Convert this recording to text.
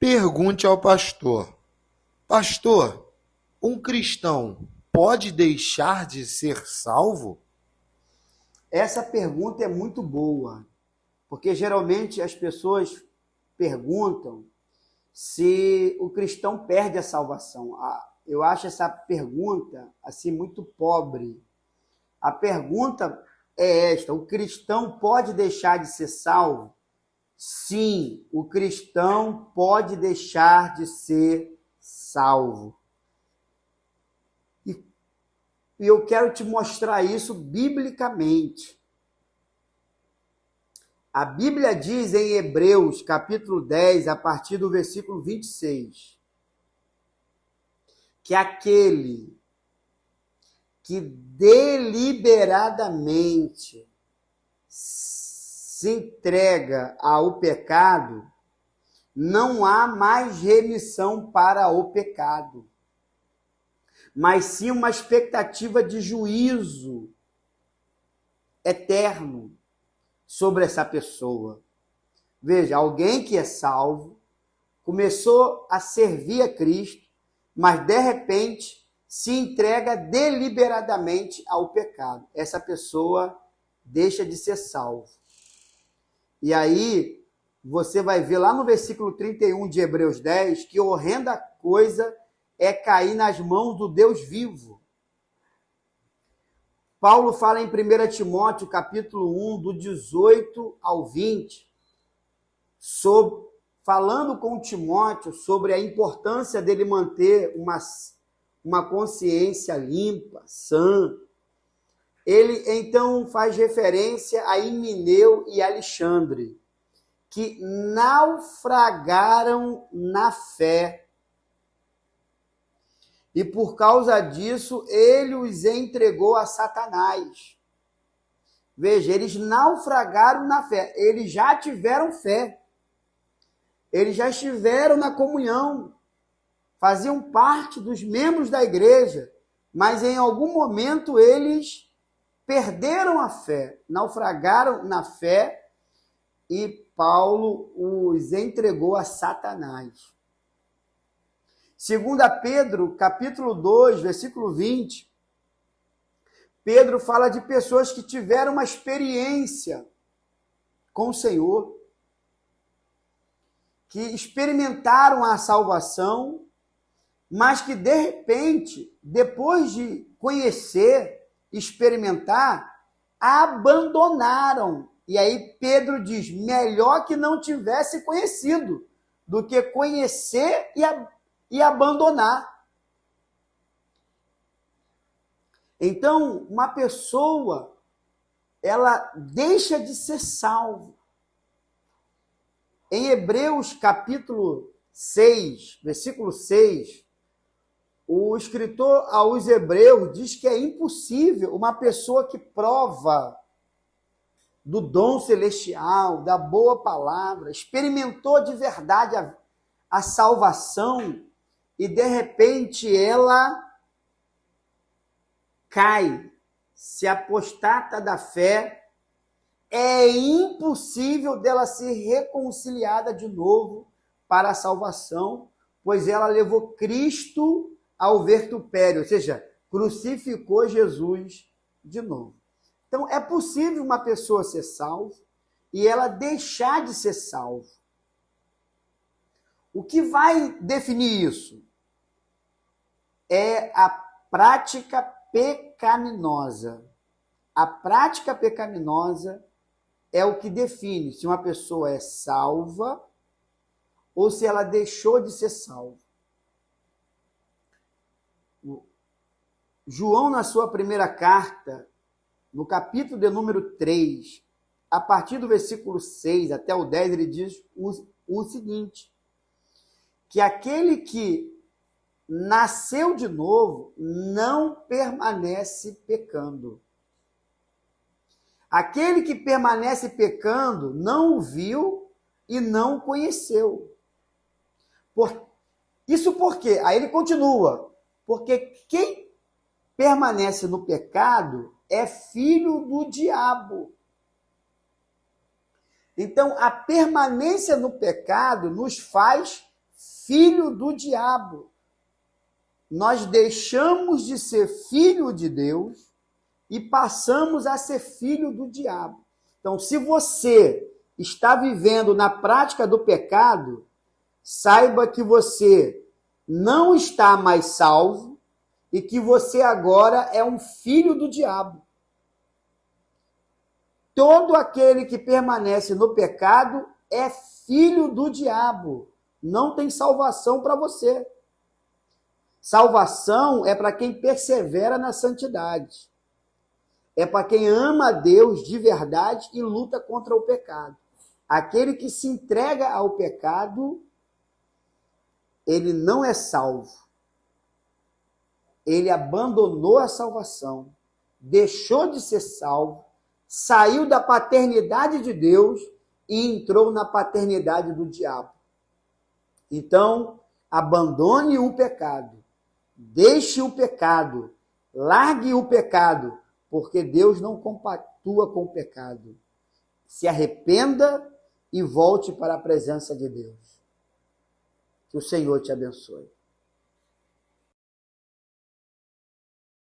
Pergunte ao pastor: Pastor, um cristão pode deixar de ser salvo? Essa pergunta é muito boa, porque geralmente as pessoas perguntam se o cristão perde a salvação. Eu acho essa pergunta assim muito pobre. A pergunta é esta: o cristão pode deixar de ser salvo? Sim, o cristão pode deixar de ser salvo. E eu quero te mostrar isso biblicamente. A Bíblia diz em Hebreus, capítulo 10, a partir do versículo 26, que aquele que deliberadamente se entrega ao pecado, não há mais remissão para o pecado, mas sim uma expectativa de juízo eterno sobre essa pessoa. Veja, alguém que é salvo, começou a servir a Cristo, mas de repente se entrega deliberadamente ao pecado. Essa pessoa deixa de ser salvo. E aí você vai ver lá no versículo 31 de Hebreus 10 que horrenda coisa é cair nas mãos do Deus vivo. Paulo fala em 1 Timóteo, capítulo 1, do 18 ao 20, falando com Timóteo sobre a importância dele manter uma consciência limpa, sã. Ele então faz referência a Himeneu e Alexandre, que naufragaram na fé. E por causa disso, ele os entregou a Satanás. Veja, eles naufragaram na fé. Eles já tiveram fé. Eles já estiveram na comunhão. Faziam parte dos membros da igreja. Mas em algum momento eles perderam a fé. Naufragaram na fé. E Paulo os entregou a Satanás. 2 Pedro, capítulo 2, versículo 20, Pedro fala de pessoas que tiveram uma experiência com o Senhor, que experimentaram a salvação, mas que de repente, depois de conhecer, experimentar, abandonaram. E aí Pedro diz, melhor que não tivesse conhecido, do que conhecer e abandonar. Então, uma pessoa, ela deixa de ser salva. Em Hebreus, capítulo 6, versículo 6, o escritor aos Hebreus diz que é impossível uma pessoa que prova do dom celestial, da boa palavra, experimentou de verdade a salvação, e de repente ela cai, se apostata da fé, é impossível dela ser reconciliada de novo para a salvação, pois ela levou Cristo ao vertupério, ou seja, crucificou Jesus de novo. Então é possível uma pessoa ser salva e ela deixar de ser salva. O que vai definir isso? É a prática pecaminosa. A prática pecaminosa é o que define se uma pessoa é salva ou se ela deixou de ser salva. João, na sua primeira carta, no capítulo de número 3, a partir do versículo 6 até o 10, ele diz o seguinte, que aquele que nasceu de novo não permanece pecando. Aquele que permanece pecando não o viu e não o conheceu. Isso por quê? Aí ele continua. Porque quem permanece no pecado é filho do diabo. Então, a permanência no pecado nos faz filho do diabo. Nós deixamos de ser filho de Deus e passamos a ser filho do diabo. Então, se você está vivendo na prática do pecado, saiba que você não está mais salvo e que você agora é um filho do diabo. Todo aquele que permanece no pecado é filho do diabo. Não tem salvação para você. Salvação é para quem persevera na santidade. É para quem ama a Deus de verdade e luta contra o pecado. Aquele que se entrega ao pecado, ele não é salvo. Ele abandonou a salvação, deixou de ser salvo, saiu da paternidade de Deus e entrou na paternidade do diabo. Então, abandone o pecado, deixe o pecado, largue o pecado, porque Deus não compactua com o pecado. Se arrependa e volte para a presença de Deus. Que o Senhor te abençoe.